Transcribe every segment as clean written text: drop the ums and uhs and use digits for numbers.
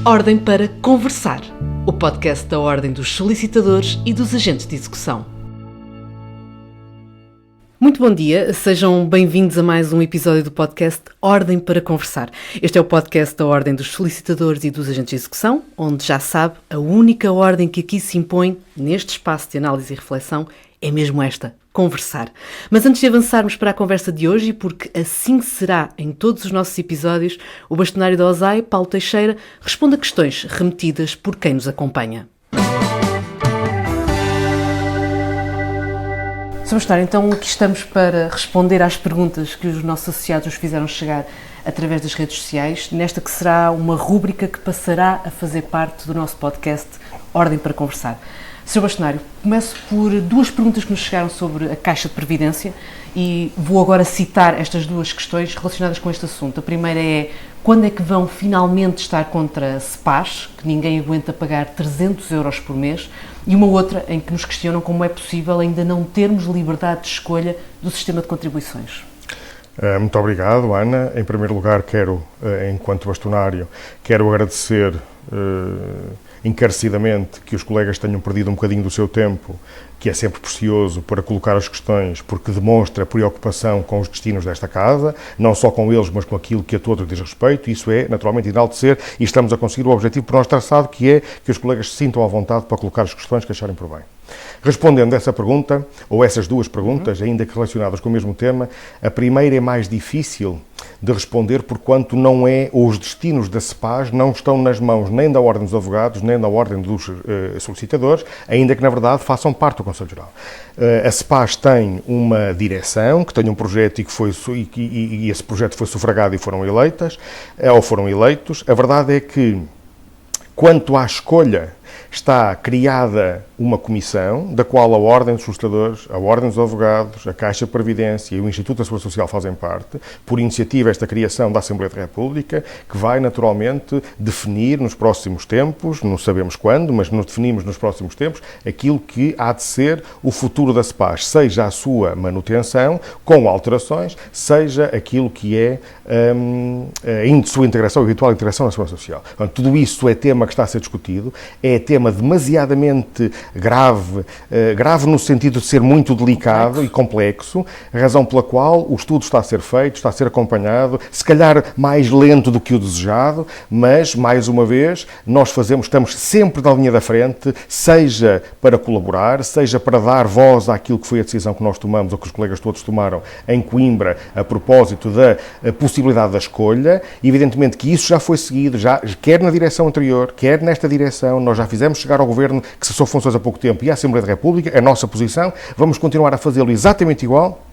Ordem para Conversar, o podcast da Ordem dos Solicitadores e dos Agentes de Execução. Muito bom dia, sejam bem-vindos a mais um episódio do podcast Ordem para Conversar. Este é o podcast da Ordem dos Solicitadores e dos Agentes de Execução, onde já sabe, a única ordem que aqui se impõe neste espaço de análise e reflexão é mesmo esta, conversar. Mas antes de avançarmos para a conversa de hoje, porque assim será em todos os nossos episódios, o bastonário da OSAI, Paulo Teixeira, responde a questões remetidas por quem nos acompanha. Sr. Bastonário, então aqui estamos para responder às perguntas que os nossos associados nos fizeram chegar através das redes sociais, nesta que será uma rúbrica que passará a fazer parte do nosso podcast Ordem para Conversar. Sr. Bastonário, começo por duas perguntas que nos chegaram sobre a Caixa de Previdência e vou agora citar estas duas questões relacionadas com este assunto. A primeira é: quando é que vão finalmente estar contra a CEPAS, que ninguém aguenta pagar 300 euros por mês? E uma outra em que nos questionam como é possível ainda não termos liberdade de escolha do sistema de contribuições. Muito obrigado, Ana. Em primeiro lugar, enquanto bastonário, quero agradecer encarecidamente que os colegas tenham perdido um bocadinho do seu tempo, que é sempre precioso, para colocar as questões, porque demonstra preocupação com os destinos desta casa, não só com eles, mas com aquilo que a todos diz respeito. Isso é, naturalmente, enaltecer, e estamos a conseguir o objetivo por nós traçado, que é que os colegas se sintam à vontade para colocar as questões que acharem por bem. Respondendo a essa pergunta, ou essas duas perguntas, ainda que relacionadas com o mesmo tema, a primeira é mais difícil de responder, porquanto os destinos da CEPAS não estão nas mãos nem da Ordem dos Advogados, nem da Ordem dos Solicitadores, ainda que, na verdade, façam parte do Conselho Geral. A CEPAS tem uma direção, que tem um projeto e esse projeto foi sufragado e foram eleitos. A verdade é que, quanto à escolha, está criada uma comissão, da qual a Ordem dos Solicitadores, a Ordem dos Advogados, a Caixa de Previdência e o Instituto da Seguridade Social fazem parte, por iniciativa esta criação da Assembleia da República, que vai naturalmente definir nos próximos tempos, não sabemos quando, mas nos definimos nos próximos tempos, aquilo que há de ser o futuro da CEPAS, seja a sua manutenção, com alterações, seja aquilo que é a sua integração, a eventual integração na Seguridade Social. Portanto, tudo isso é tema que está a ser discutido, é tema demasiadamente grave no sentido de ser muito delicado e complexo, a razão pela qual o estudo está a ser feito, está a ser acompanhado, se calhar mais lento do que o desejado, mas, mais uma vez, estamos sempre na linha da frente, seja para colaborar, seja para dar voz àquilo que foi a decisão que nós tomamos, ou que os colegas todos tomaram em Coimbra, a propósito da possibilidade da escolha. Evidentemente que isso já foi seguido, quer na direção anterior, quer nesta direção. Nós já fizemos chegar ao Governo, que cessou funções há pouco tempo, e à Assembleia da República, a nossa posição. Vamos continuar a fazê-lo exatamente igual,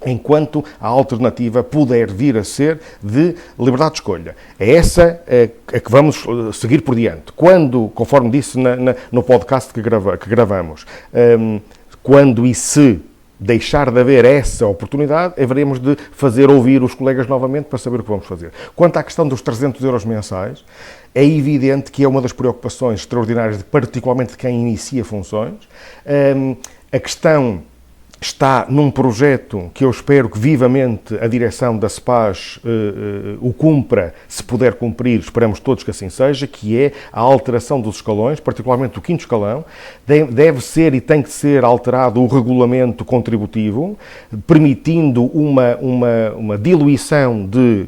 enquanto a alternativa puder vir a ser de liberdade de escolha. É essa a que vamos seguir por diante. Quando, conforme disse no podcast que gravamos, quando e se deixar de haver essa oportunidade, haveremos de fazer ouvir os colegas novamente para saber o que vamos fazer. Quanto à questão dos 300 euros mensais, é evidente que é uma das preocupações extraordinárias, particularmente de quem inicia funções. A questão está num projeto que eu espero que vivamente a direção da CEPAS o cumpra, se puder cumprir, esperamos todos que assim seja, que é a alteração dos escalões, particularmente do 5º escalão. Deve ser e tem que ser alterado o regulamento contributivo, permitindo uma diluição de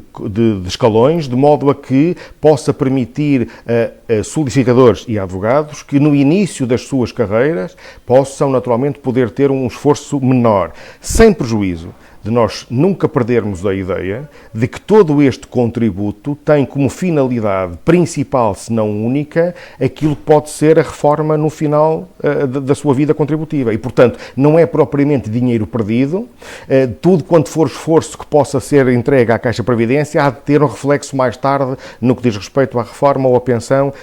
escalões, de modo a que possa permitir a solicitadores e advogados que no início das suas carreiras possam naturalmente poder ter um esforço menor, sem prejuízo de nós nunca perdermos a ideia de que todo este contributo tem como finalidade principal, se não única, aquilo que pode ser a reforma no final da sua vida contributiva. E, portanto, não é propriamente dinheiro perdido. Tudo quanto for esforço que possa ser entregue à Caixa de Previdência há de ter um reflexo mais tarde no que diz respeito à reforma ou à pensão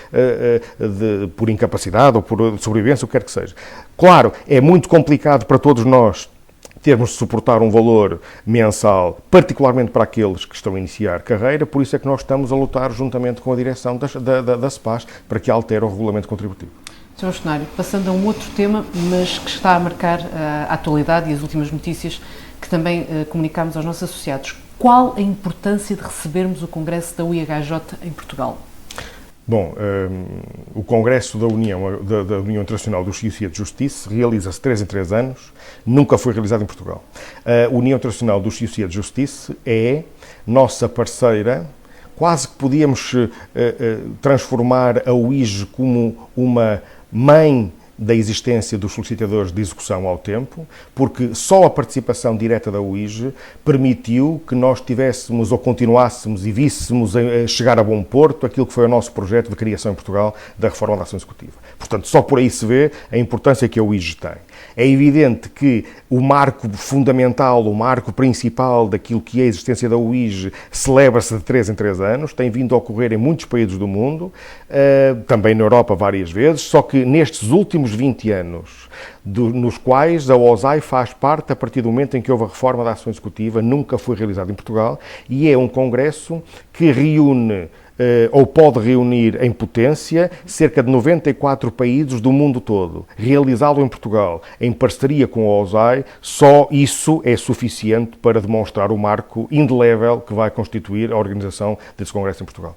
por incapacidade ou por sobrevivência, o que quer que seja. Claro, é muito complicado para todos nós termos de suportar um valor mensal, particularmente para aqueles que estão a iniciar carreira, por isso é que nós estamos a lutar juntamente com a direção da CEPAS para que altere o regulamento contributivo. Sr. Bastonário, passando a um outro tema, mas que está a marcar a atualidade e as últimas notícias que também comunicámos aos nossos associados. Qual a importância de recebermos o Congresso da UIHJ em Portugal? Bom, o Congresso da União Internacional dos Justiça de Justiça realiza-se 3 em 3 anos, nunca foi realizado em Portugal. A União Internacional dos Justiça de Justiça é nossa parceira, quase que podíamos transformar a UIJ como uma mãe da existência dos solicitadores de execução ao tempo, porque só a participação direta da UIJ permitiu que nós tivéssemos ou continuássemos e víssemos chegar a bom porto aquilo que foi o nosso projeto de criação em Portugal da reforma da ação executiva. Portanto, só por aí se vê a importância que a UIJ tem. É evidente que o marco fundamental, o marco principal daquilo que é a existência da UIJ celebra-se de 3 em 3 anos, tem vindo a ocorrer em muitos países do mundo, também na Europa várias vezes, só que nestes últimos 20 anos, nos quais a OSAI faz parte a partir do momento em que houve a reforma da ação executiva, nunca foi realizado em Portugal, e é um congresso que reúne ou pode reunir em potência cerca de 94 países do mundo todo. Realizá-lo em Portugal, em parceria com a OSAI, só isso é suficiente para demonstrar o marco indelével que vai constituir a organização desse congresso em Portugal.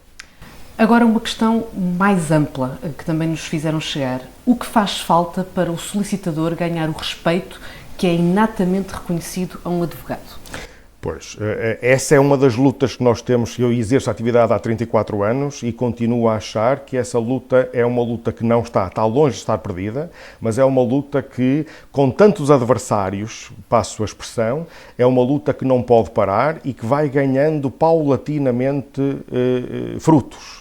Agora uma questão mais ampla, que também nos fizeram chegar. O que faz falta para o solicitador ganhar o respeito que é inatamente reconhecido a um advogado? Pois, essa é uma das lutas que nós temos. Eu exerço a atividade há 34 anos e continuo a achar que essa luta é uma luta que não está longe de estar perdida, mas é uma luta que, com tantos adversários, passo a expressão, é uma luta que não pode parar e que vai ganhando paulatinamente frutos.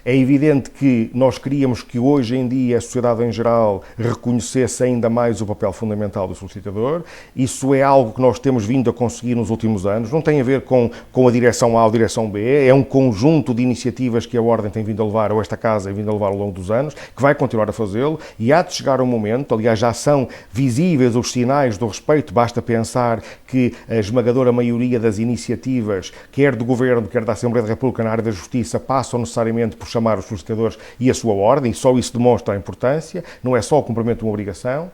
É evidente que nós queríamos que hoje em dia a sociedade em geral reconhecesse ainda mais o papel fundamental do solicitador. Isso é algo que nós temos vindo a conseguir nos últimos anos. Não tem a ver com a direção A ou a direção B. É um conjunto de iniciativas que a Ordem tem vindo a levar, ou esta Casa tem vindo a levar ao longo dos anos, que vai continuar a fazê-lo. E há de chegar um momento, aliás já são visíveis os sinais do respeito. Basta pensar que a esmagadora maioria das iniciativas, quer do Governo, quer da Assembleia da República na área da Justiça, passam necessariamente por chamar os solicitadores e a sua ordem, e só isso demonstra a importância, não é só o cumprimento de uma obrigação,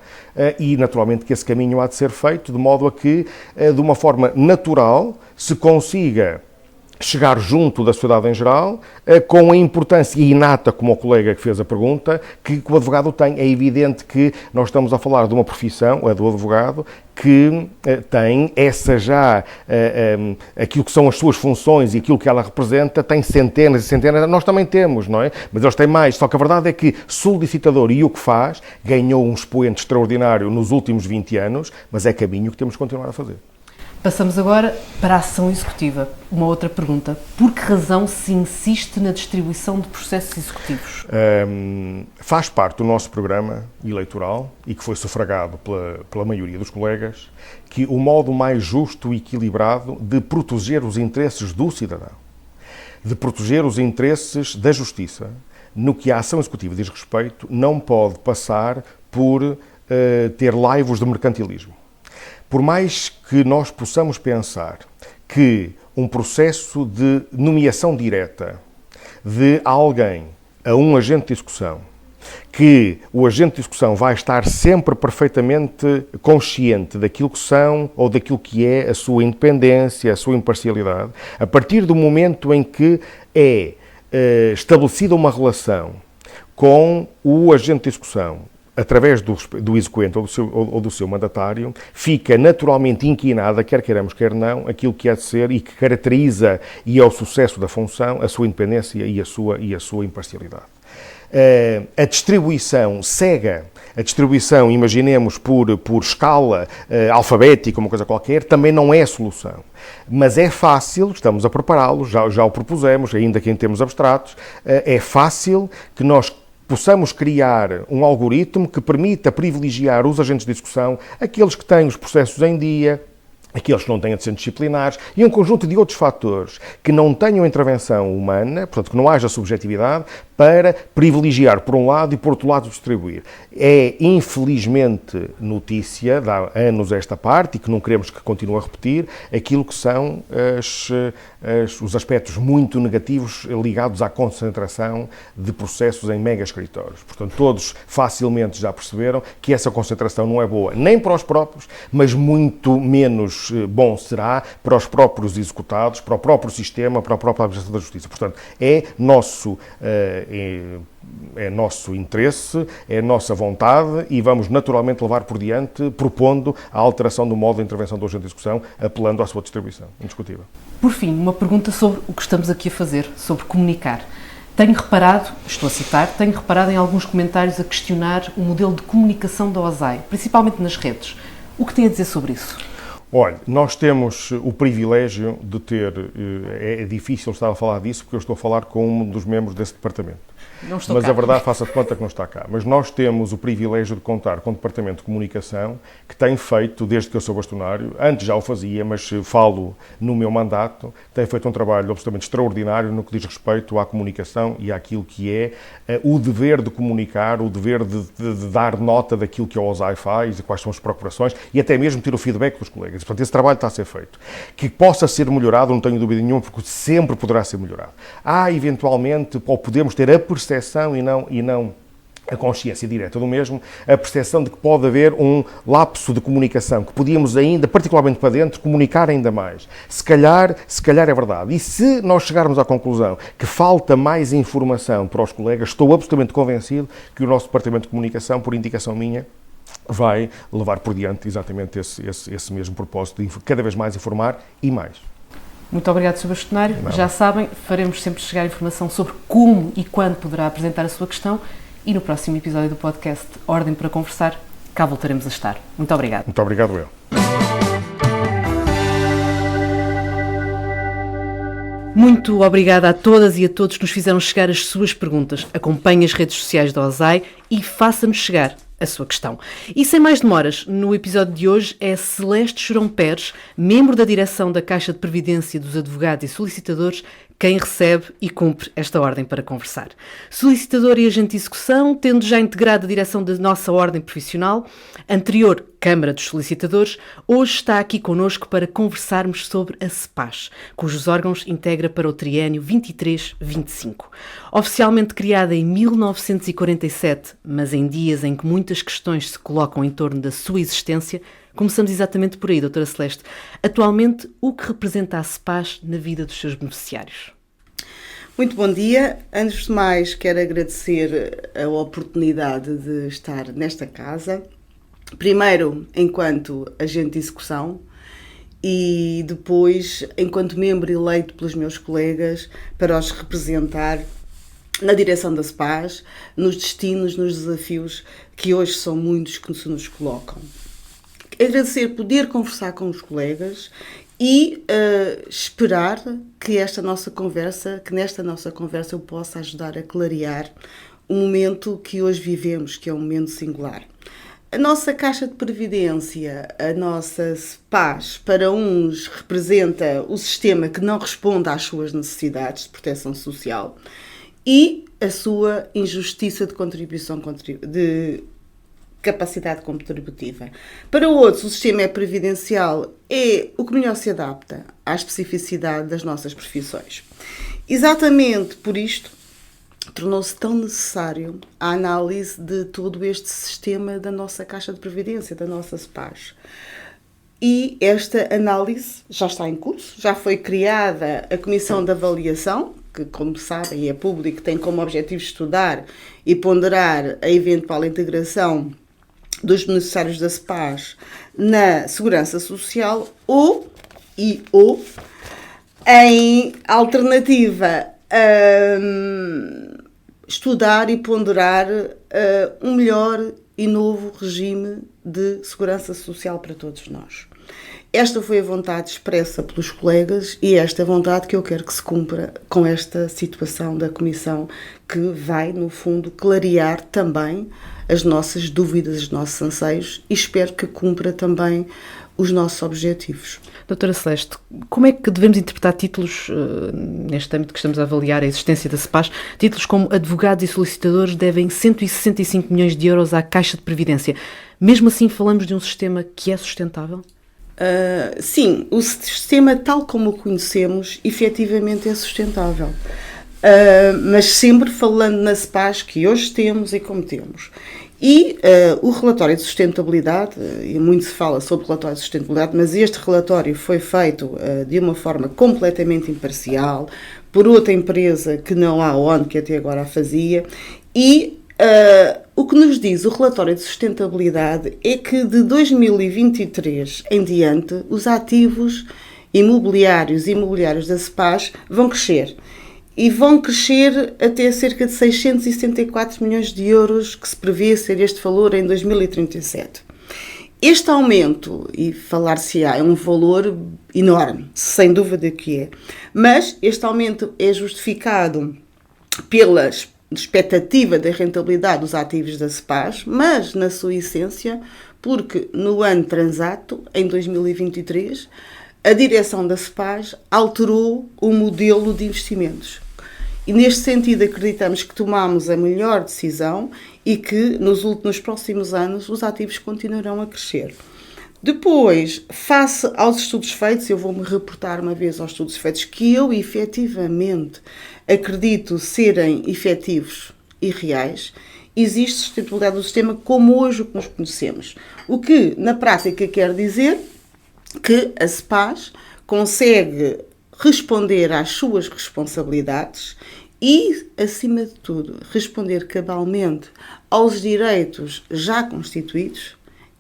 e naturalmente que esse caminho há de ser feito de modo a que, de uma forma natural, se consiga chegar junto da sociedade em geral, com a importância inata, como o colega que fez a pergunta, que o advogado tem. É evidente que nós estamos a falar de uma profissão, a do advogado, que tem aquilo que são as suas funções e aquilo que ela representa, tem centenas e centenas, nós também temos, não é? Mas eles têm mais, só que a verdade é que solicitador e o que faz, ganhou um expoente extraordinário nos últimos 20 anos, mas é caminho que temos que continuar a fazer. Passamos agora para a ação executiva. Uma outra pergunta. Por que razão se insiste na distribuição de processos executivos? Faz parte do nosso programa eleitoral, e que foi sufragado pela maioria dos colegas, que o modo mais justo e equilibrado de proteger os interesses do cidadão, de proteger os interesses da justiça, no que a ação executiva diz respeito, não pode passar por ter laivos de mercantilismo. Por mais que nós possamos pensar que um processo de nomeação direta de alguém a um agente de execução, que o agente de execução vai estar sempre perfeitamente consciente daquilo que são ou daquilo que é a sua independência, a sua imparcialidade, a partir do momento em que é estabelecida uma relação com o agente de execução, através do exequente ou do seu mandatário, fica naturalmente inquinada, quer queiramos, quer não, aquilo que há de ser e que caracteriza e é o sucesso da função, a sua independência e a sua imparcialidade. A distribuição cega, a distribuição, imaginemos, por escala alfabética, uma coisa qualquer, também não é a solução. Mas é fácil, estamos a prepará-lo, já o propusemos, ainda que em termos abstratos, é fácil que nós possamos criar um algoritmo que permita privilegiar os agentes de execução, aqueles que têm os processos em dia, aqueles que não têm antecedentes disciplinares e um conjunto de outros fatores que não tenham intervenção humana, portanto que não haja subjetividade, para privilegiar por um lado e por outro lado distribuir. É infelizmente notícia, dá anos a esta parte e que não queremos que continue a repetir, aquilo que são os aspectos muito negativos ligados à concentração de processos em mega escritórios. Portanto, todos facilmente já perceberam que essa concentração não é boa nem para os próprios, mas muito menos menos bom será para os próprios executados, para o próprio sistema, para a própria administração da justiça. Portanto, é nosso interesse, é nossa vontade e vamos naturalmente levar por diante, propondo a alteração do modo de intervenção do agente de execução, apelando à sua distribuição, indiscutível. Por fim, uma pergunta sobre o que estamos aqui a fazer, sobre comunicar. Tenho reparado, estou a citar, em alguns comentários a questionar o modelo de comunicação da OSAI, principalmente nas redes. O que tem a dizer sobre isso? Olha, nós temos o privilégio de ter, é difícil estar a falar disso porque eu estou a falar com um dos membros desse departamento. Mas a verdade, faça de conta que não está cá. Mas nós temos o privilégio de contar com o Departamento de Comunicação, que tem feito, desde que eu sou bastonário, antes já o fazia, mas falo no meu mandato, tem feito um trabalho absolutamente extraordinário no que diz respeito à comunicação e àquilo que é o dever de comunicar, o dever de dar nota daquilo que a OSAI faz e quais são as procurações e até mesmo ter o feedback dos colegas. Portanto, esse trabalho está a ser feito. Que possa ser melhorado, não tenho dúvida nenhuma, porque sempre poderá ser melhorado. Há, eventualmente, ou podemos ter a percepção e não a consciência direta do mesmo, a percepção de que pode haver um lapso de comunicação, que podíamos ainda, particularmente para dentro, comunicar ainda mais. Se calhar é verdade. E se nós chegarmos à conclusão que falta mais informação para os colegas, estou absolutamente convencido que o nosso Departamento de Comunicação, por indicação minha, vai levar por diante exatamente esse mesmo propósito de cada vez mais informar e mais. Muito obrigado, Sr. Bastonário. Já sabem, faremos sempre chegar informação sobre como e quando poderá apresentar a sua questão e no próximo episódio do podcast Ordem para Conversar, cá voltaremos a estar. Muito obrigado. Muito obrigado, eu. Muito obrigada a todas e a todos que nos fizeram chegar as suas perguntas. Acompanhe as redes sociais da OSAI e faça-nos chegar a sua questão. E sem mais demoras, no episódio de hoje é Celeste Chorão Pérez, membro da direção da Caixa de Previdência dos Advogados e Solicitadores, quem recebe e cumpre esta ordem para conversar. Solicitador e agente de execução, tendo já integrado a direção da nossa ordem profissional, anterior Câmara dos Solicitadores, hoje está aqui connosco para conversarmos sobre a CEPAS, cujos órgãos integra para o triênio 23-25. Oficialmente criada em 1947, mas em dias em que muitas questões se colocam em torno da sua existência, começamos exatamente por aí, doutora Celeste. Atualmente, o que representa a CEPAS na vida dos seus beneficiários? Muito bom dia. Antes de mais, quero agradecer a oportunidade de estar nesta casa. Primeiro, enquanto agente de execução e depois, enquanto membro eleito pelos meus colegas para os representar na direção da CEPAS, nos destinos, nos desafios que hoje são muitos que se nos colocam. Agradecer poder conversar com os colegas e esperar que nesta nossa conversa eu possa ajudar a clarear o momento que hoje vivemos, que é um momento singular. A nossa Caixa de Previdência, a nossa CEPAS, para uns representa o sistema que não responde às suas necessidades de proteção social e a sua injustiça de contribuição de capacidade contributiva. Para outros, o sistema previdencial é o que melhor se adapta à especificidade das nossas profissões. Exatamente por isto, tornou-se tão necessário a análise de todo este sistema da nossa Caixa de Previdência, da nossa CEPAS. E esta análise já está em curso, já foi criada a Comissão de Avaliação, que, como sabem, é público, tem como objetivo estudar e ponderar a eventual integração dos beneficiários da CEPAS na Segurança Social ou em alternativa estudar e ponderar um melhor e novo regime de segurança social para todos nós. Esta foi a vontade expressa pelos colegas e esta é a vontade que eu quero que se cumpra com esta situação da Comissão, que vai, no fundo, clarear também as nossas dúvidas, os nossos anseios e espero que cumpra também os nossos objetivos. Doutora Celeste, como é que devemos interpretar títulos, neste âmbito que estamos a avaliar a existência da CEPAS, títulos como advogados e solicitadores devem 165 milhões de euros à Caixa de Previdência? Mesmo assim falamos de um sistema que é sustentável? Sim, o sistema tal como o conhecemos efetivamente é sustentável, mas sempre falando na CEPAS que hoje temos e como temos. E o relatório de sustentabilidade, e muito se fala sobre o relatório de sustentabilidade, mas este relatório foi feito de uma forma completamente imparcial, por outra empresa que não a ONU, que até agora a fazia, e o que nos diz o relatório de sustentabilidade é que de 2023 em diante, os ativos imobiliários da CEPAS vão crescer. E vão crescer até cerca de 674 milhões de euros, que se prevê ser este valor em 2037. Este aumento, e falar-se-á, é um valor enorme, sem dúvida que é, mas este aumento é justificado pela expectativa da rentabilidade dos ativos da CEPAS, mas, na sua essência, porque no ano transato, em 2023, a direção da CEPAS alterou o modelo de investimentos. E neste sentido acreditamos que tomamos a melhor decisão e que nos próximos anos os ativos continuarão a crescer. Depois, face aos estudos feitos, eu vou-me reportar uma vez aos estudos feitos que eu efetivamente acredito serem efetivos e reais, existe sustentabilidade do sistema como hoje o que nós conhecemos. O que, na prática, quer dizer que a CEPAS consegue responder às suas responsabilidades e, acima de tudo, responder cabalmente aos direitos já constituídos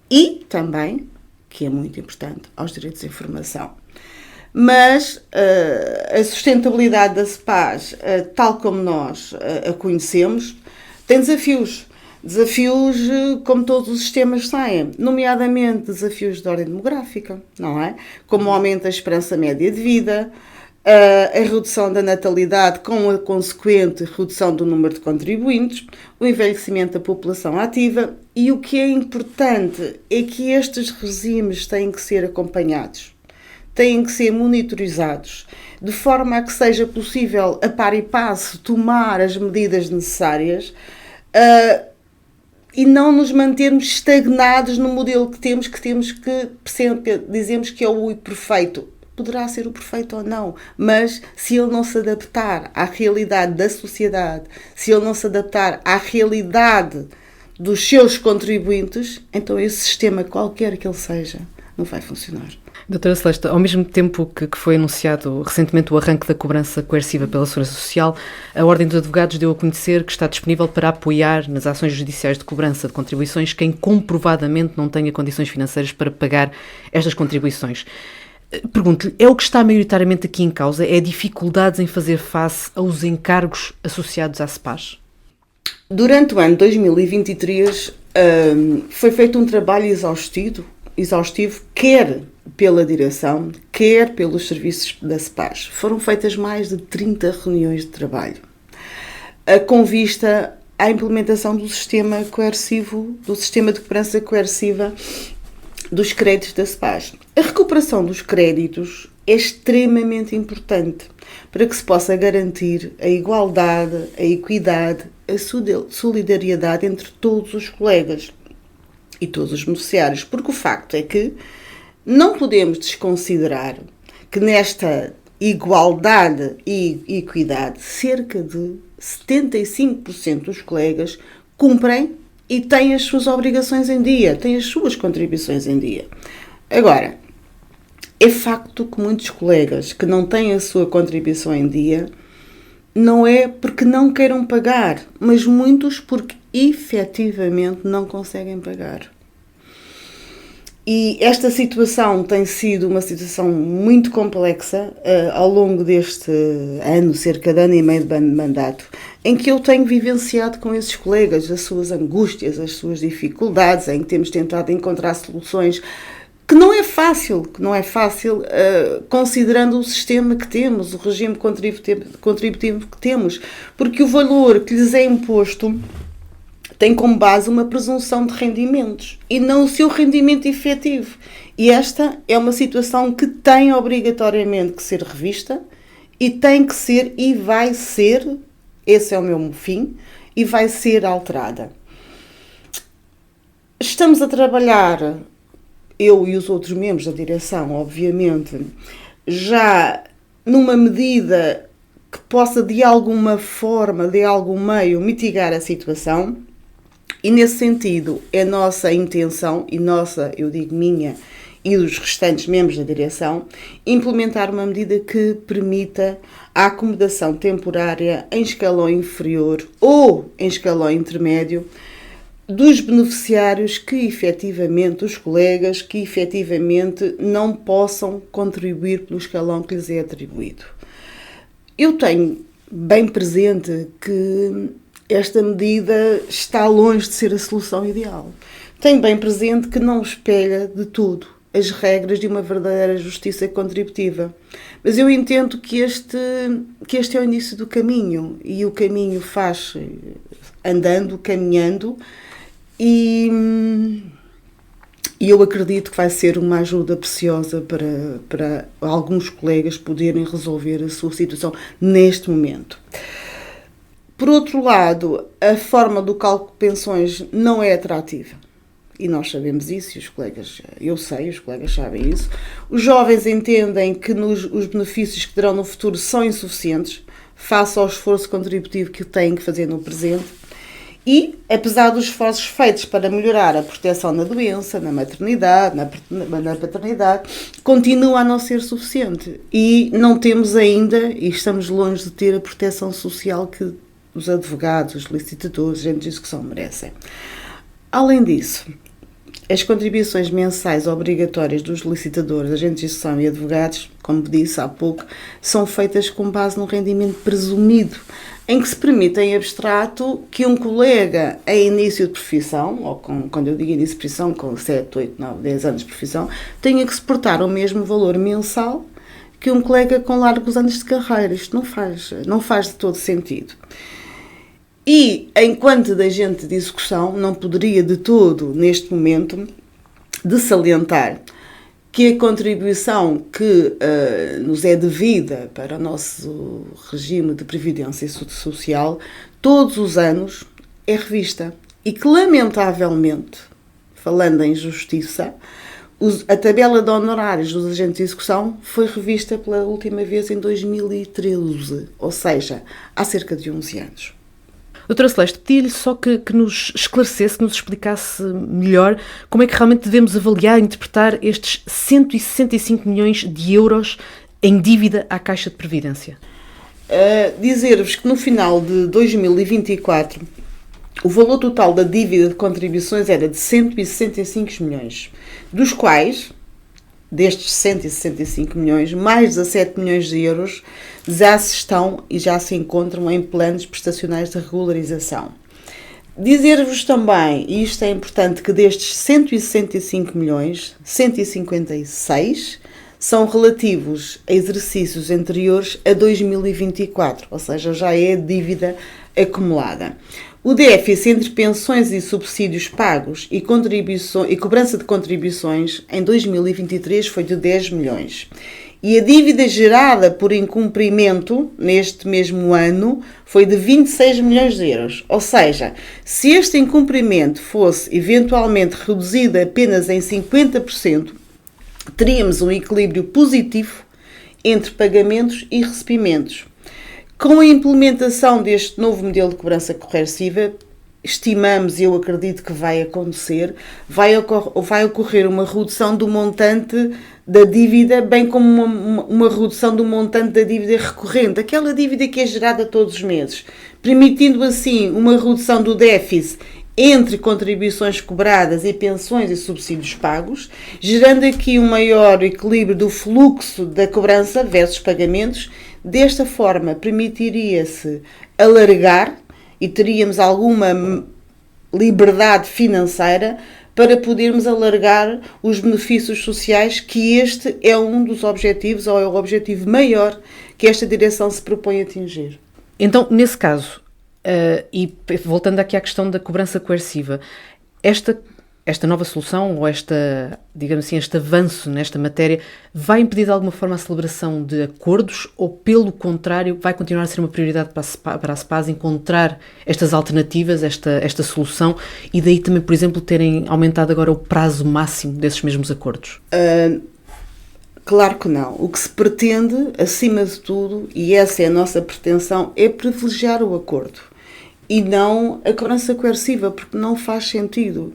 e também, que é muito importante, aos direitos de informação. Mas a sustentabilidade da CEPAS, tal como nós a conhecemos, tem desafios. Desafios como todos os sistemas têm, nomeadamente desafios de ordem demográfica, não é? Como o aumento da esperança média de vida, a redução da natalidade com a consequente redução do número de contribuintes, o envelhecimento da população ativa e o que é importante é que estes regimes têm que ser acompanhados, têm que ser monitorizados, de forma a que seja possível, a par e passo, tomar as medidas necessárias e não nos mantermos estagnados no modelo que temos sempre dizemos que é o perfeito. Poderá ser o perfeito ou não, mas se ele não se adaptar à realidade da sociedade, se ele não se adaptar à realidade dos seus contribuintes, então esse sistema, qualquer que ele seja, não vai funcionar. Doutora Celeste, ao mesmo tempo que foi anunciado recentemente o arranque da cobrança coerciva pela Segurança Social, a Ordem dos Advogados deu a conhecer que está disponível para apoiar nas ações judiciais de cobrança de contribuições quem comprovadamente não tenha condições financeiras para pagar estas contribuições. Pergunto-lhe, é o que está maioritariamente aqui em causa? É dificuldades em fazer face aos encargos associados à CEPAS? Durante o ano 2023 foi feito um trabalho exaustivo, quer pela direção, quer pelos serviços da CEPAS. Foram feitas mais de 30 reuniões de trabalho, com vista à implementação do sistema coercivo, do sistema de cobrança coerciva dos créditos da CEPAS. A recuperação dos créditos é extremamente importante para que se possa garantir a igualdade, a equidade, a solidariedade entre todos os colegas e todos os beneficiários, porque o facto é que não podemos desconsiderar que nesta igualdade e equidade cerca de 75% dos colegas cumprem e têm as suas obrigações em dia, têm as suas contribuições em dia. Agora, é facto que muitos colegas que não têm a sua contribuição em dia não é porque não queiram pagar, mas muitos porque efetivamente não conseguem pagar. E esta situação tem sido uma situação muito complexa ao longo deste ano, cerca de ano e meio de mandato, em que eu tenho vivenciado com esses colegas as suas angústias, as suas dificuldades, em que temos tentado encontrar soluções que não é fácil, considerando o sistema que temos, o regime contributivo que temos, porque o valor que lhes é imposto tem como base uma presunção de rendimentos e não o seu rendimento efetivo. E esta é uma situação que tem obrigatoriamente que ser revista e tem que ser e vai ser, esse é o meu fim, e vai ser alterada. Estamos a trabalhar, eu e os outros membros da direção, obviamente, já numa medida que possa de alguma forma, de algum meio, mitigar a situação. E nesse sentido, é nossa intenção, e nossa, eu digo minha, e dos restantes membros da direção, implementar uma medida que permita a acomodação temporária em escalão inferior ou em escalão intermédio dos beneficiários que efetivamente, os colegas que efetivamente não possam contribuir pelo escalão que lhes é atribuído. Eu tenho bem presente que esta medida está longe de ser a solução ideal. Tenho bem presente que não espelha de todo as regras de uma verdadeira justiça contributiva. Mas eu entendo que este é o início do caminho, e o caminho faz andando, caminhando, e eu acredito que vai ser uma ajuda preciosa para alguns colegas poderem resolver a sua situação neste momento. Por outro lado, a forma do cálculo de pensões não é atrativa. E nós sabemos isso, e os colegas, eu sei, os colegas sabem isso. Os jovens entendem que os benefícios que terão no futuro são insuficientes face ao esforço contributivo que têm que fazer no presente. E, apesar dos esforços feitos para melhorar a proteção na doença, na maternidade, na paternidade, continua a não ser suficiente. E não temos ainda, e estamos longe de ter, a proteção social que os advogados, os licitadores, agentes de execução merecem. Além disso, as contribuições mensais obrigatórias dos licitadores, agentes de execução e advogados, como disse há pouco, são feitas com base no rendimento presumido, em que se permite em abstrato que um colega em início de profissão, ou quando eu digo início de profissão, com 7, 8, 9, 10 anos de profissão, tenha que suportar o mesmo valor mensal que um colega com largos anos de carreira. Isto não faz de todo sentido. E, enquanto da agente de execução, não poderia de todo, neste momento, de salientar que a contribuição que nos é devida para o nosso regime de previdência social, todos os anos, é revista. E que, lamentavelmente, falando em justiça, a tabela de honorários dos agentes de execução foi revista pela última vez em 2013, ou seja, há cerca de 11 anos. Doutora Celeste, pedi-lhe só que nos esclarecesse, que nos explicasse melhor como é que realmente devemos avaliar e interpretar estes 165 milhões de euros em dívida à Caixa de Previdência. Dizer-vos que no final de 2024 o valor total da dívida de contribuições era de 165 milhões, dos quais, destes 165 milhões, mais 17 milhões de euros já se estão e já se encontram em planos prestacionais de regularização. Dizer-vos também, e isto é importante, que destes 165 milhões, 156 são relativos a exercícios anteriores a 2024, ou seja, já é dívida acumulada. O déficit entre pensões e subsídios pagos e cobrança de contribuições em 2023 foi de 10 milhões. E a dívida gerada por incumprimento neste mesmo ano foi de 26 milhões de euros. Ou seja, se este incumprimento fosse eventualmente reduzido apenas em 50%, teríamos um equilíbrio positivo entre pagamentos e recebimentos. Com a implementação deste novo modelo de cobrança corretiva, estimamos, e eu acredito que vai acontecer, vai ocorrer uma redução do montante da dívida, bem como uma redução do montante da dívida recorrente, aquela dívida que é gerada todos os meses, permitindo assim uma redução do déficit entre contribuições cobradas e pensões e subsídios pagos, gerando aqui um maior equilíbrio do fluxo da cobrança versus pagamentos. Desta forma, permitiria-se alargar e teríamos alguma liberdade financeira para podermos alargar os benefícios sociais, que este é um dos objetivos, ou é o objetivo maior que esta direção se propõe a atingir. Então, nesse caso, e voltando aqui à questão da cobrança coerciva, esta nova solução, ou digamos assim, este avanço nesta matéria, vai impedir de alguma forma a celebração de acordos, ou pelo contrário, vai continuar a ser uma prioridade para a SPAS encontrar estas alternativas, esta solução, e daí também, por exemplo, terem aumentado agora o prazo máximo desses mesmos acordos? Claro que não. O que se pretende, acima de tudo, e essa é a nossa pretensão, é privilegiar o acordo. e não a cobrança coerciva, porque não faz sentido.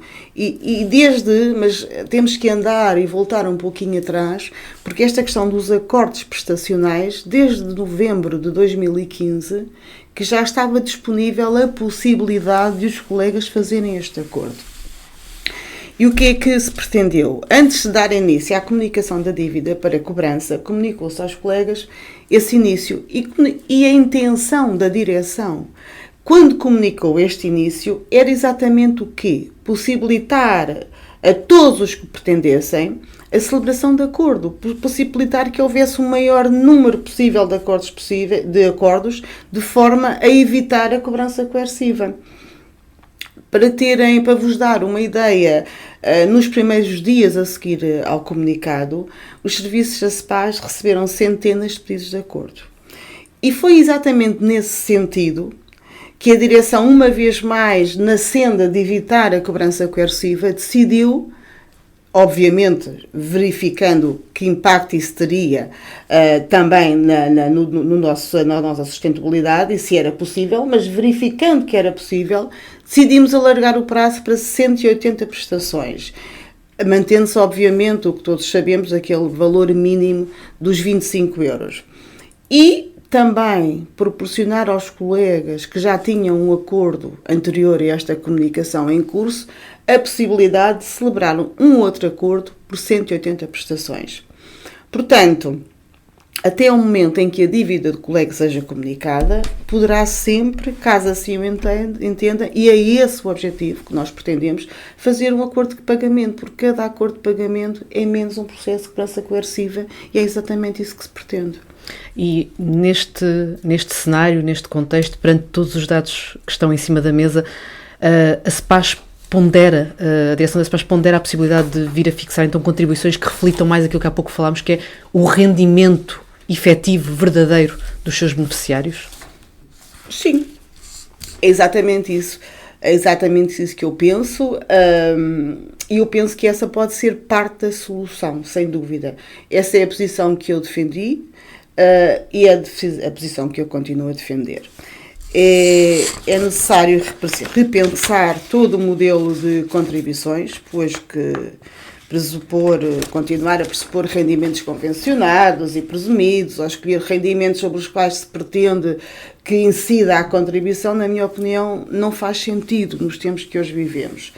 Mas temos que andar e voltar um pouquinho atrás, porque esta questão dos acordos prestacionais, desde novembro de 2015, que já estava disponível a possibilidade de os colegas fazerem este acordo. E o que é que se pretendeu? Antes de dar início à comunicação da dívida para cobrança, comunicou-se aos colegas esse início e a intenção da direção, quando comunicou este início, era exatamente o quê? Possibilitar a todos os que pretendessem a celebração de acordo, possibilitar que houvesse um maior número possível de acordos, de forma a evitar a cobrança coerciva. Para vos dar uma ideia, nos primeiros dias a seguir ao comunicado, os serviços da CEPAS receberam centenas de pedidos de acordo. E foi exatamente nesse sentido que a direção, uma vez mais, na senda de evitar a cobrança coerciva, decidiu, obviamente verificando que impacto isso teria também na nossa sustentabilidade e se era possível, mas verificando que era possível, decidimos alargar o prazo para 180 prestações, mantendo-se, obviamente, o que todos sabemos, aquele valor mínimo dos 25 euros. E também proporcionar aos colegas que já tinham um acordo anterior a esta comunicação em curso a possibilidade de celebrar um outro acordo por 180 prestações. Portanto, até o momento em que a dívida do colega seja comunicada, poderá sempre, caso assim o entenda, e é esse o objetivo que nós pretendemos, fazer um acordo de pagamento, porque cada acordo de pagamento é menos um processo de cobrança coerciva e é exatamente isso que se pretende. E neste cenário, neste contexto, perante todos os dados que estão em cima da mesa, a CEPAS a direção da CEPAS pondera a possibilidade de vir a fixar então contribuições que reflitam mais aquilo que há pouco falámos, que é o rendimento efetivo, verdadeiro dos seus beneficiários? Sim, é exatamente isso. É exatamente isso que eu penso. E eu penso que essa pode ser parte da solução, sem dúvida. Essa é a posição que eu defendi e a posição que eu continuo a defender. É necessário repensar todo o modelo de contribuições, pois que continuar a pressupor rendimentos convencionados e presumidos, ou escolher rendimentos sobre os quais se pretende que incida a contribuição, na minha opinião, não faz sentido nos tempos que hoje vivemos.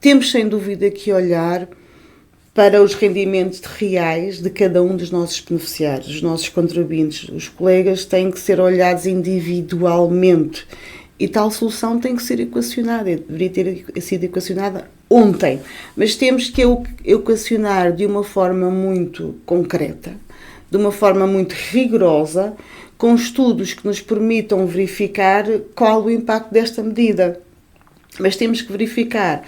Temos, sem dúvida, que olhar para os rendimentos reais de cada um dos nossos beneficiários, dos nossos contribuintes. Os colegas têm que ser olhados individualmente e tal solução tem que ser equacionada, deveria ter sido equacionada ontem, mas temos que equacionar de uma forma muito concreta, de uma forma muito rigorosa, com estudos que nos permitam verificar qual o impacto desta medida. Mas temos que verificar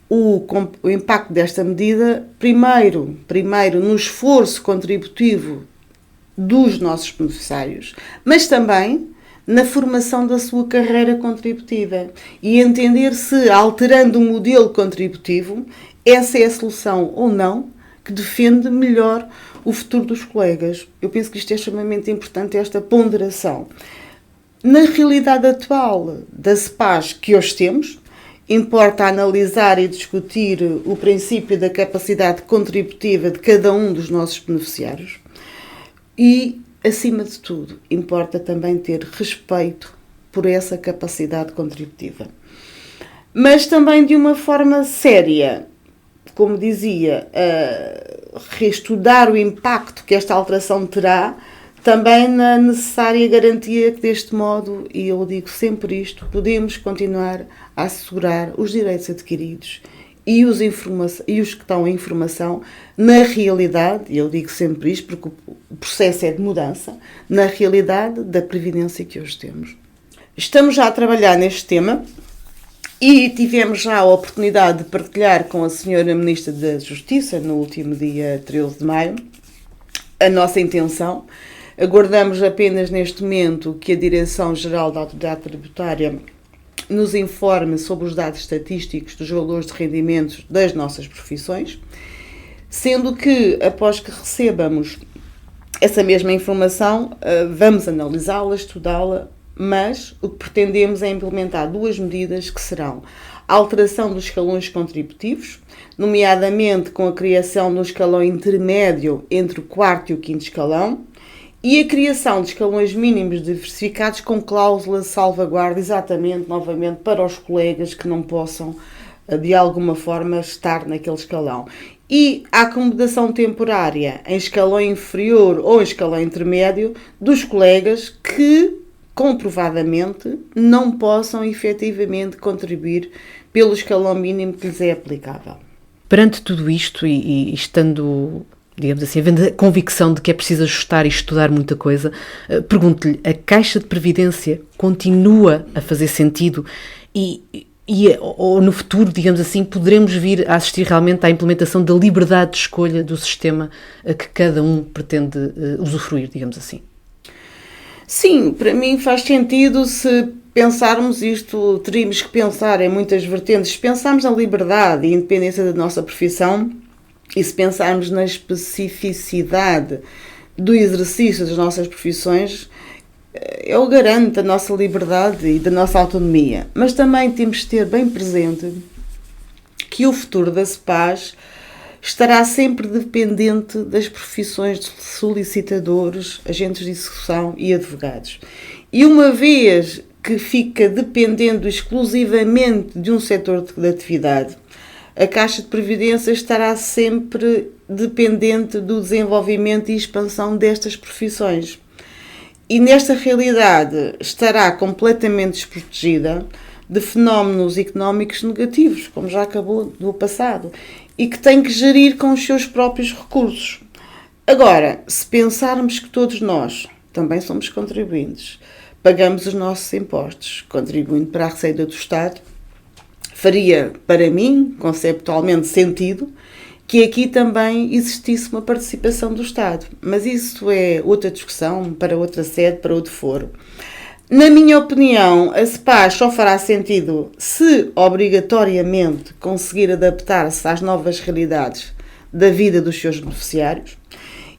o impacto desta medida, primeiro no esforço contributivo dos nossos beneficiários, mas também na formação da sua carreira contributiva e entender se, alterando o modelo contributivo, essa é a solução ou não que defende melhor o futuro dos colegas. Eu penso que isto é extremamente importante, esta ponderação. Na realidade atual da CEPAS que hoje temos, importa analisar e discutir o princípio da capacidade contributiva de cada um dos nossos beneficiários e, acima de tudo, importa também ter respeito por essa capacidade contributiva. Mas também de uma forma séria, como dizia, reestudar o impacto que esta alteração terá, também na necessária garantia que deste modo, e eu digo sempre isto, podemos continuar a assegurar os direitos adquiridos e os que estão em informação na realidade, e eu digo sempre isto porque o processo é de mudança, na realidade da previdência que hoje temos. Estamos já a trabalhar neste tema e tivemos já a oportunidade de partilhar com a Sra. Ministra da Justiça, no último dia 13 de maio, a nossa intenção. Aguardamos apenas neste momento que a Direção-Geral da Autoridade Tributária nos informe sobre os dados estatísticos dos valores de rendimentos das nossas profissões, sendo que, após que recebamos essa mesma informação, vamos analisá-la, estudá-la mas o que pretendemos é implementar 2 medidas que serão a alteração dos escalões contributivos, nomeadamente com a criação de um escalão intermédio entre o 4º e o 5º escalão, e a criação de escalões mínimos diversificados com cláusula de salvaguarda, exatamente, novamente, para os colegas que não possam, de alguma forma, estar naquele escalão. E a acomodação temporária em escalão inferior ou em escalão intermédio dos colegas que, comprovadamente, não possam efetivamente contribuir pelo escalão mínimo que lhes é aplicável. Perante tudo isto e estando, digamos assim, havendo a convicção de que é preciso ajustar e estudar muita coisa, pergunto-lhe, a Caixa de Previdência continua a fazer sentido ou no futuro, digamos assim, poderemos vir a assistir realmente à implementação da liberdade de escolha do sistema a que cada um pretende usufruir, digamos assim? Sim, para mim faz sentido. Se pensarmos isto, teríamos que pensar em muitas vertentes. Se pensarmos na liberdade e independência da nossa profissão e se pensarmos na especificidade do exercício das nossas profissões, eu garanto a nossa liberdade e da nossa autonomia. Mas também temos de ter bem presente que o futuro da CEPAS estará sempre dependente das profissões de solicitadores, agentes de execução e advogados. E uma vez que fica dependendo exclusivamente de um setor de atividade, a Caixa de Previdência estará sempre dependente do desenvolvimento e expansão destas profissões. E nesta realidade estará completamente desprotegida de fenómenos económicos negativos, como já acabou no passado, e que tem que gerir com os seus próprios recursos. Agora, se pensarmos que todos nós também somos contribuintes, pagamos os nossos impostos, contribuindo para a receita do Estado, faria, para mim, conceptualmente sentido, que aqui também existisse uma participação do Estado. Mas isso é outra discussão, para outra sede, para outro foro. Na minha opinião, a CEPAS só fará sentido se obrigatoriamente conseguir adaptar-se às novas realidades da vida dos seus beneficiários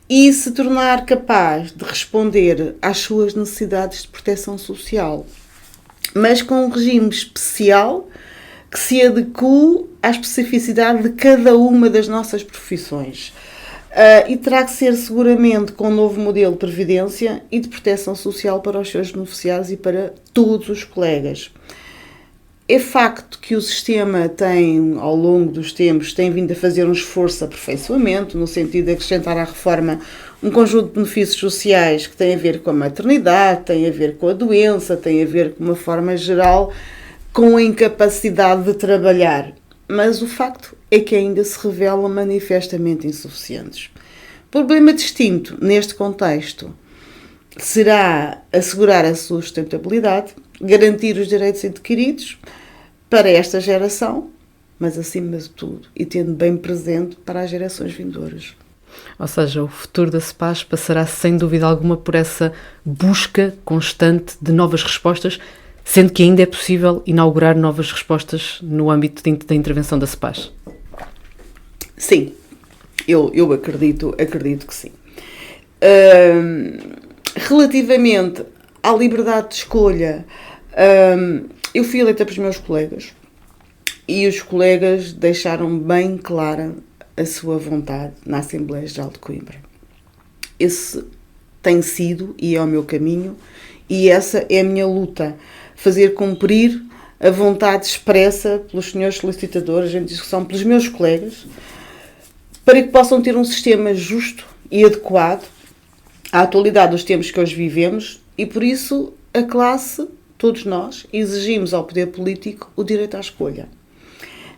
e se tornar capaz de responder às suas necessidades de proteção social, mas com um regime especial que se adeque à especificidade de cada uma das nossas profissões. E terá que ser seguramente com um novo modelo de previdência e de proteção social para os seus beneficiários e para todos os colegas. É facto que o sistema tem, ao longo dos tempos, tem vindo a fazer um esforço de aperfeiçoamento, no sentido de acrescentar à reforma um conjunto de benefícios sociais que tem a ver com a maternidade, tem a ver com a doença, tem a ver, de uma forma geral, com a incapacidade de trabalhar. Mas o facto é que ainda se revelam manifestamente insuficientes. O problema distinto neste contexto será assegurar a sua sustentabilidade, garantir os direitos adquiridos para esta geração, mas acima de tudo, e tendo bem presente para as gerações vindouras. Ou seja, o futuro da CEPAS passará sem dúvida alguma por essa busca constante de novas respostas, sendo que ainda é possível inaugurar novas respostas no âmbito da intervenção da CEPAS. Sim, eu acredito que sim. Relativamente à liberdade de escolha, eu fui eleita pelos meus colegas e os colegas deixaram bem clara a sua vontade na Assembleia Geral de Coimbra. Esse tem sido e é o meu caminho e essa é a minha luta. Fazer cumprir a vontade expressa pelos senhores solicitadores, em discussão pelos meus colegas, para que possam ter um sistema justo e adequado à atualidade dos tempos que hoje vivemos e, por isso, a classe, todos nós, exigimos ao poder político o direito à escolha.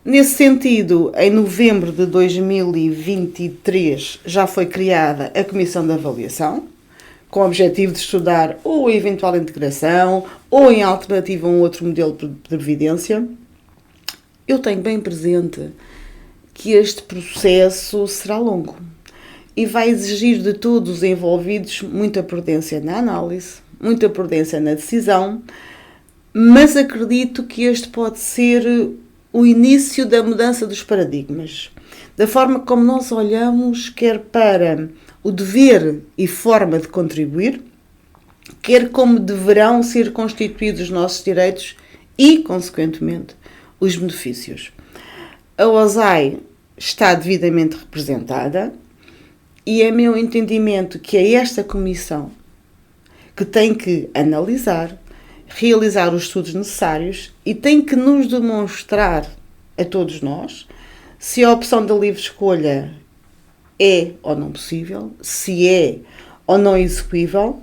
Nesse sentido, em novembro de 2023 já foi criada a Comissão de Avaliação, com o objetivo de estudar ou a eventual integração ou em alternativa a um outro modelo de previdência. Eu tenho bem presente que este processo será longo e vai exigir de todos os envolvidos muita prudência na análise, muita prudência na decisão, mas acredito que este pode ser o início da mudança dos paradigmas, da forma como nós olhamos quer para o dever e forma de contribuir, quer como deverão ser constituídos os nossos direitos e, consequentemente, os benefícios. A OSAI está devidamente representada e é meu entendimento que é esta comissão que tem que analisar, realizar os estudos necessários e tem que nos demonstrar a todos nós se a opção da livre escolha é ou não possível, se é ou não execuível,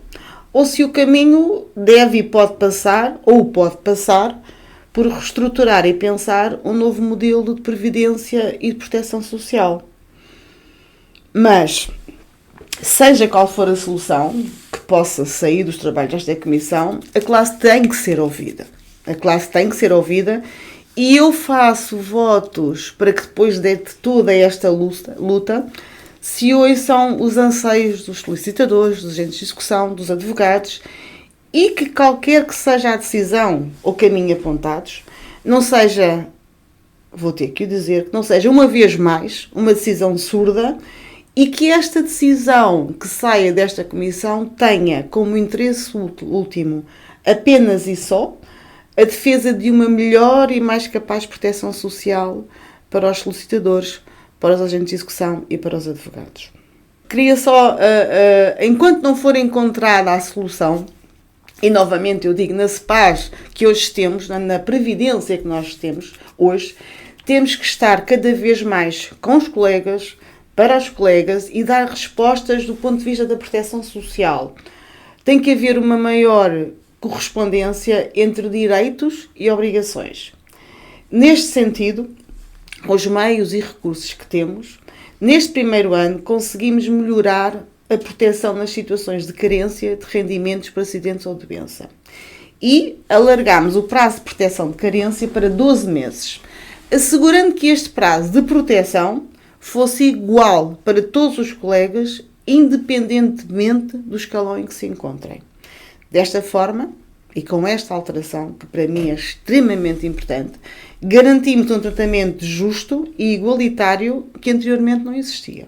ou se o caminho deve e pode passar, ou pode passar, por reestruturar e pensar um novo modelo de previdência e de proteção social. Mas, seja qual for a solução que possa sair dos trabalhos desta comissão, a classe tem que ser ouvida. A classe tem que ser ouvida e eu faço votos para que depois de toda esta luta se ouçam os anseios dos solicitadores, dos agentes de execução, dos advogados e que qualquer que seja a decisão ou caminho apontados, não seja, vou ter que o dizer, que não seja uma vez mais uma decisão surda e que esta decisão que saia desta comissão tenha como interesse último apenas e só a defesa de uma melhor e mais capaz proteção social para os solicitadores, para os agentes de execução e para os advogados. Queria só, enquanto não for encontrada a solução, e novamente eu digo na CEPAS que hoje temos, na Previdência que nós temos hoje, temos que estar cada vez mais com os colegas, para os colegas e dar respostas do ponto de vista da proteção social. Tem que haver uma maior correspondência entre direitos e obrigações. Neste sentido, com os meios e recursos que temos, neste primeiro ano conseguimos melhorar a proteção nas situações de carência de rendimentos por acidentes ou doença. E alargámos o prazo de proteção de carência para 12 meses, assegurando que este prazo de proteção fosse igual para todos os colegas, independentemente do escalão em que se encontrem. Desta forma, e com esta alteração, que para mim é extremamente importante, garantimos um tratamento justo e igualitário que anteriormente não existia.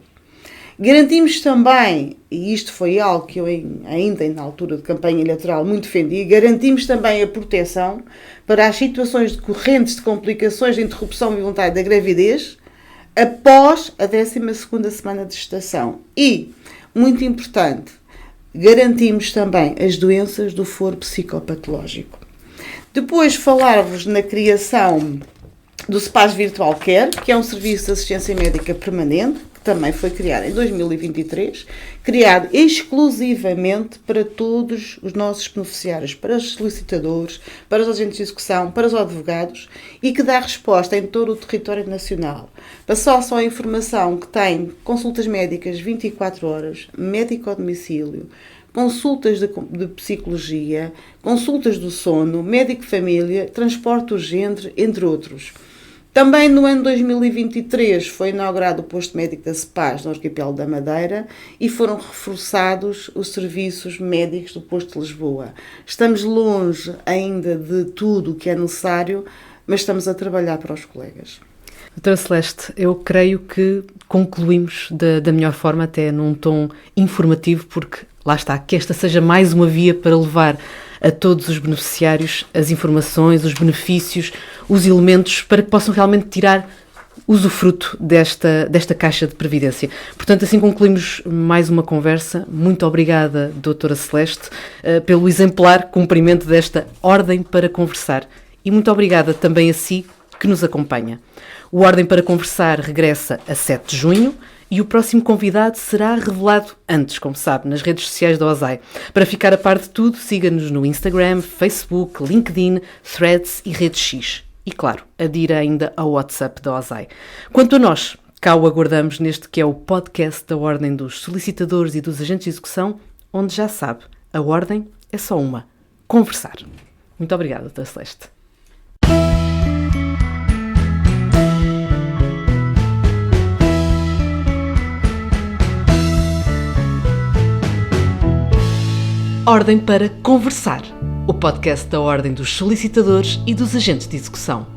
Garantimos também, e isto foi algo que eu ainda na altura de campanha eleitoral muito defendi, garantimos também a proteção para as situações decorrentes de complicações de interrupção voluntária da gravidez após a 12ª semana de gestação. E, muito importante, garantimos também as doenças do foro psicopatológico. Depois falar-vos na criação do CEPAS Virtual Care, que é um serviço de assistência médica permanente, que também foi criado em 2023, criado exclusivamente para todos os nossos beneficiários, para os solicitadores, para os agentes de execução, para os advogados, e que dá resposta em todo o território nacional. Passou só a informação que tem consultas médicas 24 horas, médico a domicílio, consultas de psicologia, consultas do sono, médico de família, transporte urgente, entre outros. Também no ano 2023 foi inaugurado o posto médico da CEPAS no Arquipélago da Madeira e foram reforçados os serviços médicos do posto de Lisboa. Estamos longe ainda de tudo o que é necessário, mas estamos a trabalhar para os colegas. Doutora Celeste, eu creio que concluímos da melhor forma, até num tom informativo, porque lá está, que esta seja mais uma via para levar a todos os beneficiários as informações, os benefícios, os elementos para que possam realmente tirar usufruto desta caixa de previdência. Portanto, assim concluímos mais uma conversa. Muito obrigada, doutora Celeste, pelo exemplar cumprimento desta Ordem para Conversar. E muito obrigada também a si que nos acompanha. O Ordem para Conversar regressa a 7 de junho e o próximo convidado será revelado antes, como sabe, nas redes sociais da OSAI. Para ficar a par de tudo, siga-nos no Instagram, Facebook, LinkedIn, Threads e Rede X. E, claro, adira ainda ao WhatsApp da OSAI. Quanto a nós, cá o aguardamos neste que é o podcast da Ordem dos Solicitadores e dos Agentes de Execução, onde já sabe, a ordem é só uma: conversar. Muito obrigada, doutora Celeste. Ordem para Conversar, o podcast da Ordem dos Solicitadores e dos Agentes de Execução.